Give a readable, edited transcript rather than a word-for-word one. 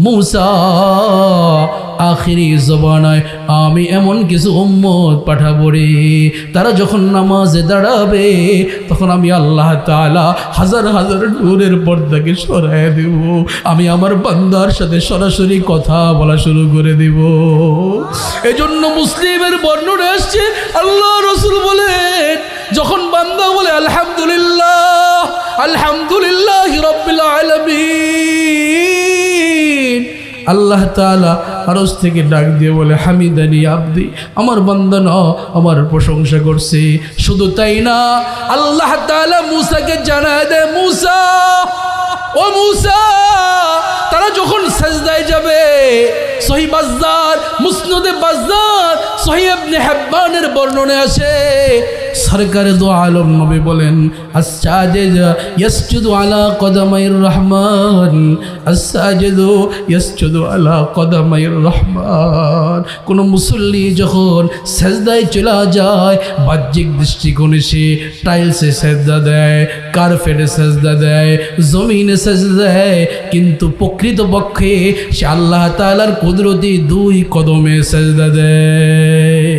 মূসা আখিরি জবানায় আমি এমন কিছু উম্মত পাঠাবো রে, তারা যখন নামাজে দাঁড়াবে তখন আমি আল্লাহ তাআলা হাজার হাজার নূরের পর্দাকে সরায় দেব, আমি আমার বান্দার সাথে সরাসরি কথা বলা শুরু করে দেব। এজন্য মুসলিমের বর্ণনা আসছে আল্লাহ রাসূল বলেন, যখন বান্দা বলে আলহামদুলিল্লাহ আলহামদুলিল্লাহি রাব্বিল আলামিন, আল্লাহ তাআলা আরশ থেকে ডাক দিয়ে বলে হামিদানি আব্দি, আমার বান্দা না আমার প্রশংসা করছে। শুধু তাই না, আল্লাহ তাআলা মূসাকে জানায় দেয়, মূসা ও মূসা, তারা যখন সাজদায় যাবে, সহিহ বাজ্জার মুসনাদে বাজ্জার সহিহ ইবনে হিব্বানের বর্ণনা আছে, সরকারে দো আলম নবী বলেন আস-সাজিদ ইয়াসজুদু আলা কদামাইর রহমান, আস-সাজিদ ইয়াসজুদু আলা কদামাইর রহমান। কোন মুসল্লি যখন সাজদায় চলে যায়, বাহ্যিক দৃষ্টিকোণে সে টাইলসে সাজদা দেয়, কার্পেটে সাজদা দেয়, জমিনে সাজদা দেয়, কিন্তু প্রকৃতপক্ষে সে আল্লাহ তাআলার কুদরতি দুই কদমে সাজদা দেয়।